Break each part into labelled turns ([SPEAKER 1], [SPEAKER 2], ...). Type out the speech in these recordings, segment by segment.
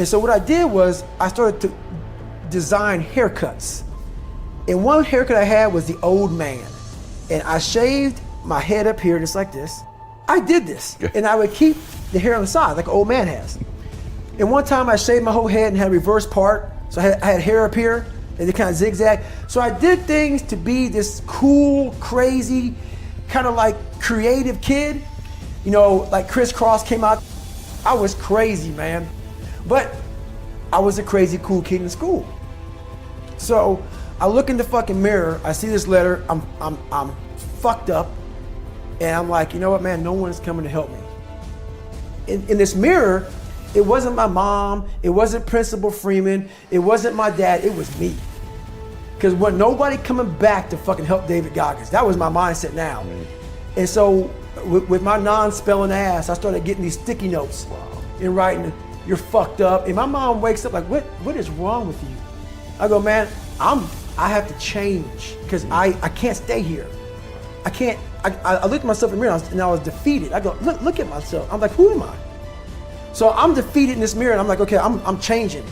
[SPEAKER 1] And so what I did was I started to design haircuts. And one haircut I had was the old man. And I shaved my head up here just like this. I did this. And I would keep the hair on the side like an old man has. And one time I shaved my whole head and had a reverse part. So I had hair up here and it kind of zigzag. So I did things to be this cool, crazy, kind of like creative kid. You know, like Crisscross came out. I was crazy, man. But I was a crazy cool kid in school. So I look in the fucking mirror, I see this letter, I'm fucked up, and I'm like, you know what, man, no one's coming to help me. In this mirror, it wasn't my mom, it wasn't Principal Freeman, it wasn't my dad, it was me. Because when nobody coming back to fucking help David Goggins, that was my mindset now. And so with my non-spelling ass, I started getting these sticky notes and writing, you're fucked up. And my mom wakes up like, what is wrong with you? I go, man, I have to change because I can't stay here. I can't, I looked at myself in the mirror and I was defeated. I go, look at myself. I'm like, who am I? So I'm defeated in this mirror and I'm like, okay, I'm changing.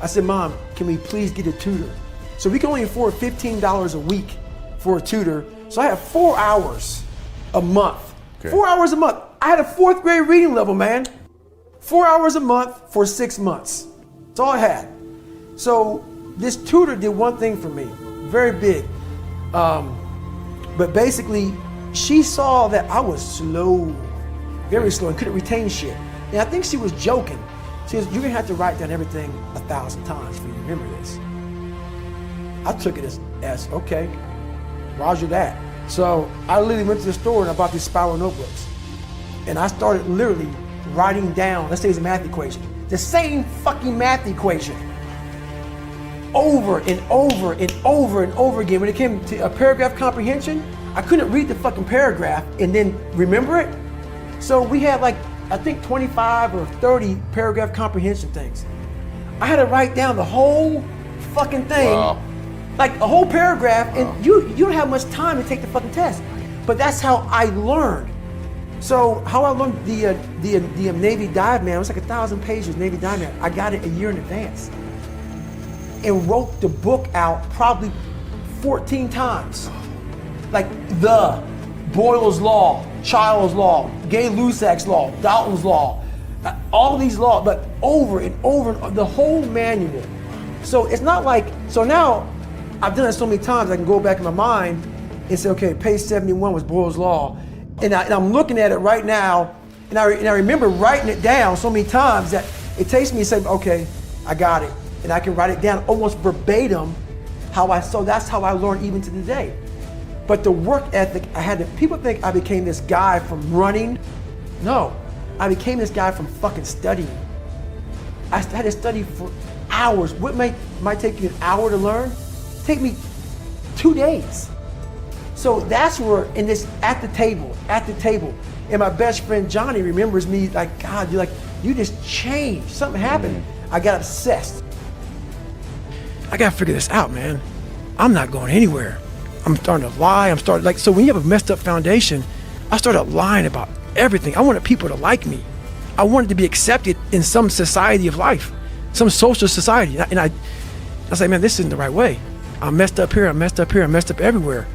[SPEAKER 1] I said, Mom, can we please get a tutor? So we can only afford $15 a week for a tutor. So I have 4 hours a month. Okay. 4 hours a month. I had a 4th grade reading level, man. 4 hours a month for 6 months. That's all I had. So this tutor did one thing for me, very big. But basically, she saw that I was slow, very slow, and couldn't retain shit. And I think she was joking. She goes, you're gonna have to write down everything 1,000 times for you to remember this. I took it as okay, roger that. So I literally went to the store and I bought these spiral notebooks. And I started literally writing down, let's say it's a math equation, the same fucking math equation over and over and over and over again. When it came to a paragraph comprehension, I couldn't read the fucking paragraph and then remember it. So we had like, I think 25 or 30 paragraph comprehension things. I had to write down the whole fucking thing, like a whole paragraph, and you don't have much time to take the fucking test. But that's how I learned. So how I learned the Navy Dive Man, it was like 1,000 pages, Navy Dive Man. I got it a year in advance and wrote the book out probably 14 times. Like the Boyle's Law, Child's Law, Gay-Lussac's Law, Dalton's Law, all these laws, but over and over, the whole manual. So it's not like, so now I've done it so many times I can go back in my mind and say, okay, page 71 was Boyle's Law. And I'm looking at it right now, and I remember writing it down so many times that it takes me to say, okay, I got it. And I can write it down almost verbatim so that's how I learned even to today. But the work ethic, people think I became this guy from running. No, I became this guy from fucking studying. I had to study for hours. What might take you an hour to learn, take me 2 days. So that's where, at the table, and my best friend Johnny remembers me like, God, you just changed. Something happened. I got obsessed. I gotta figure this out, man. I'm not going anywhere. I'm starting to lie. So when you have a messed up foundation, I started lying about everything. I wanted people to like me. I wanted to be accepted in some society of life, some social society. And I was like, man, this isn't the right way. I'm messed up here, I'm messed up here, I'm messed up everywhere.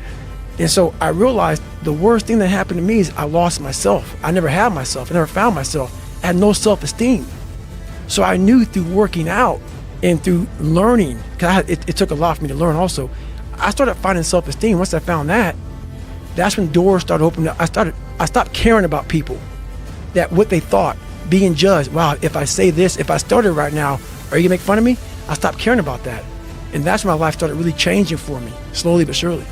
[SPEAKER 1] And so I realized the worst thing that happened to me is I lost myself. I never had myself, I never found myself. I had no self-esteem. So I knew through working out and through learning, because it took a lot for me to learn also, I started finding self-esteem. Once I found that, that's when doors started opening up. I stopped caring about people, that what they thought, being judged. Wow, if I say this, if I started right now, are you gonna make fun of me? I stopped caring about that. And that's when my life started really changing for me, slowly but surely.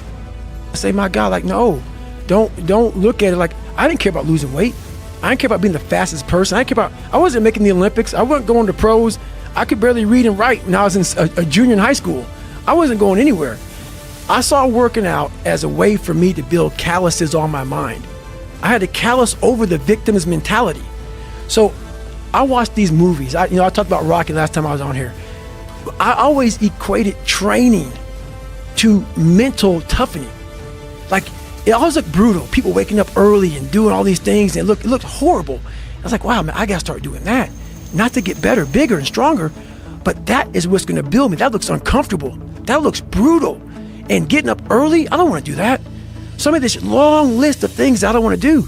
[SPEAKER 1] I say, my God, like, no, don't look at it like, I didn't care about losing weight. I didn't care about being the fastest person. I wasn't making the Olympics. I wasn't going to pros. I could barely read and write when I was in a junior in high school. I wasn't going anywhere. I saw working out as a way for me to build calluses on my mind. I had to callous over the victim's mentality. So I watched these movies. I talked about Rocky last time I was on here. I always equated training to mental toughening. Like, it always looked brutal. People waking up early and doing all these things, and it looked horrible. I was like, wow, man, I gotta start doing that. not to get better, bigger, and stronger, but that is what's going to build me. That looks uncomfortable. That looks brutal. And getting up early, I don't want to do that. So I made this long list of things I don't want to do.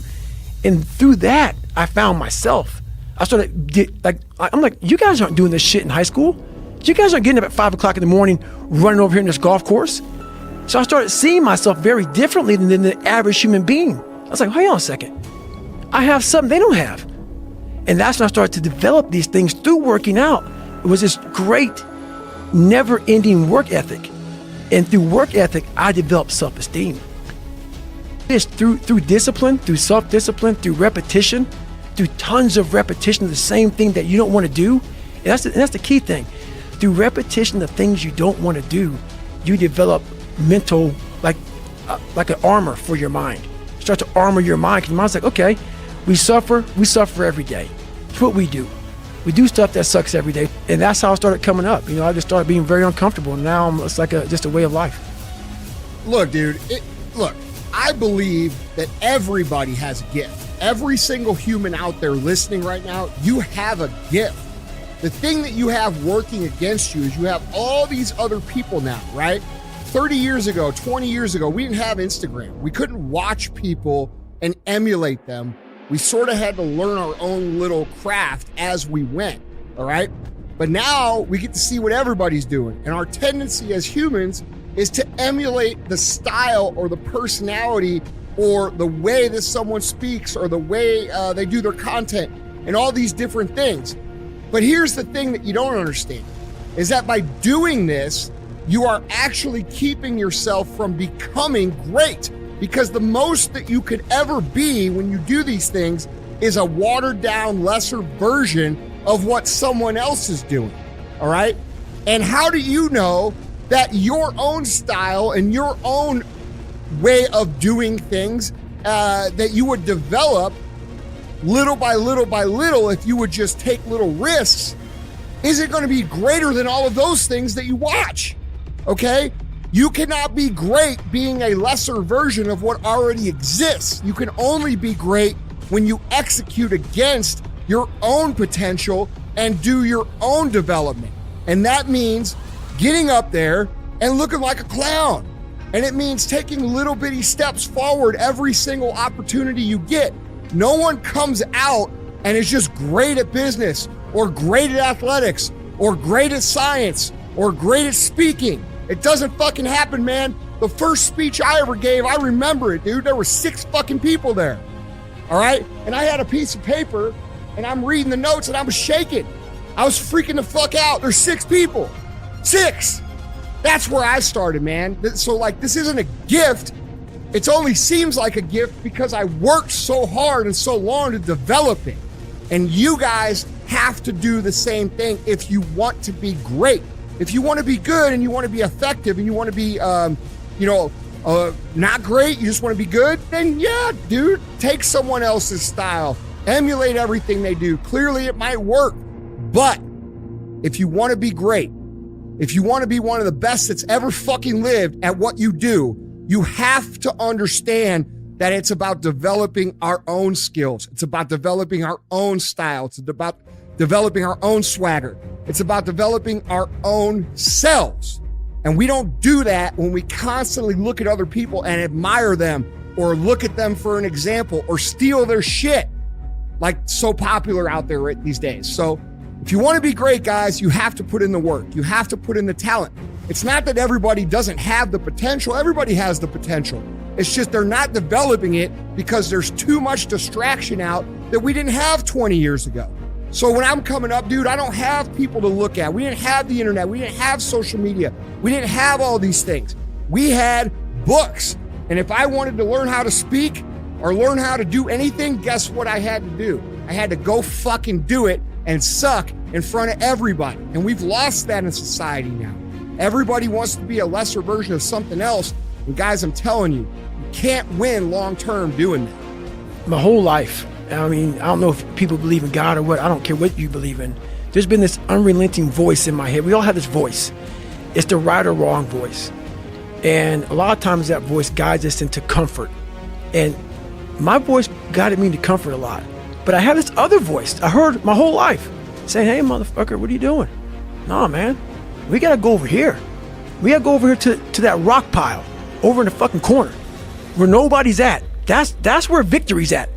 [SPEAKER 1] And through that, I found myself. I started, I'm like, you guys aren't doing this shit in high school. You guys aren't getting up at 5 o'clock in the morning, running over here in this golf course. So I started seeing myself very differently than the average human being. I was like, hang on a second. I have something they don't have. And that's when I started to develop these things through working out. It was this great, never-ending work ethic. And through work ethic, I developed self-esteem. This through discipline, through self-discipline, through repetition, through tons of repetition of the same thing that you don't want to do. And that's the key thing. Through repetition of things you don't want to do, you develop mental, like an armor for your mind. Start to armor your mind, because your mind's like, okay, we suffer every day. It's what we do. We do stuff that sucks every day. And that's how I started coming up. I just started being very uncomfortable. And now it's like just a way of life.
[SPEAKER 2] Look, dude, I believe that everybody has a gift. Every single human out there listening right now, you have a gift. The thing that you have working against you is you have all these other people now, right? 30 years ago, 20 years ago, we didn't have Instagram. We couldn't watch people and emulate them. We sort of had to learn our own little craft as we went, all right? But now we get to see what everybody's doing. And our tendency as humans is to emulate the style or the personality or the way that someone speaks or the way they do their content and all these different things. But here's the thing that you don't understand, is that by doing this, you are actually keeping yourself from becoming great, because the most that you could ever be when you do these things is a watered down, lesser version of what someone else is doing, all right? And how do you know that your own style and your own way of doing things that you would develop little by little by little, if you would just take little risks, is it going to be greater than all of those things that you watch? Okay? You cannot be great being a lesser version of what already exists. You can only be great when you execute against your own potential and do your own development. And that means getting up there and looking like a clown. And it means taking little bitty steps forward every single opportunity you get. No one comes out and is just great at business or great at athletics or great at science or great at speaking. It doesn't fucking happen, man. The first speech I ever gave, I remember it, dude. There were 6 fucking people there, all right? And I had a piece of paper, and I'm reading the notes, and I was shaking. I was freaking the fuck out. There's 6 people. 6. That's where I started, man. So, this isn't a gift. It only seems like a gift because I worked so hard and so long to develop it. And you guys have to do the same thing if you want to be great. If you want to be good and you want to be effective and you want to be, not great, you just want to be good, then yeah, dude, take someone else's style, emulate everything they do. Clearly it might work, but if you want to be great, if you want to be one of the best that's ever fucking lived at what you do, you have to understand that it's about developing our own skills. It's about developing our own style. It's about developing our own swagger. It's about developing our own selves. And we don't do that when we constantly look at other people and admire them or look at them for an example or steal their shit, like so popular out there these days. So if you want to be great, guys, you have to put in the work. You have to put in the talent. It's not that everybody doesn't have the potential. Everybody has the potential. It's just they're not developing it because there's too much distraction out that we didn't have 20 years ago. So when I'm coming up, dude, I don't have people to look at. We didn't have the internet. We didn't have social media. We didn't have all these things. We had books. And if I wanted to learn how to speak or learn how to do anything, guess what I had to do? I had to go fucking do it and suck in front of everybody. And we've lost that in society now. Everybody wants to be a lesser version of something else. And guys, I'm telling you, you can't win long-term doing that.
[SPEAKER 1] My whole life, I mean, I don't know if people believe in God or what. I don't care what you believe in. There's been this unrelenting voice in my head. We all have this voice. It's the right or wrong voice. And a lot of times that voice guides us into comfort. And my voice guided me into comfort a lot. But I have this other voice I heard my whole life. saying, hey, motherfucker, what are you doing? Nah, man, we got to go over here. We got to go over here to that rock pile over in the fucking corner where nobody's at. That's where victory's at.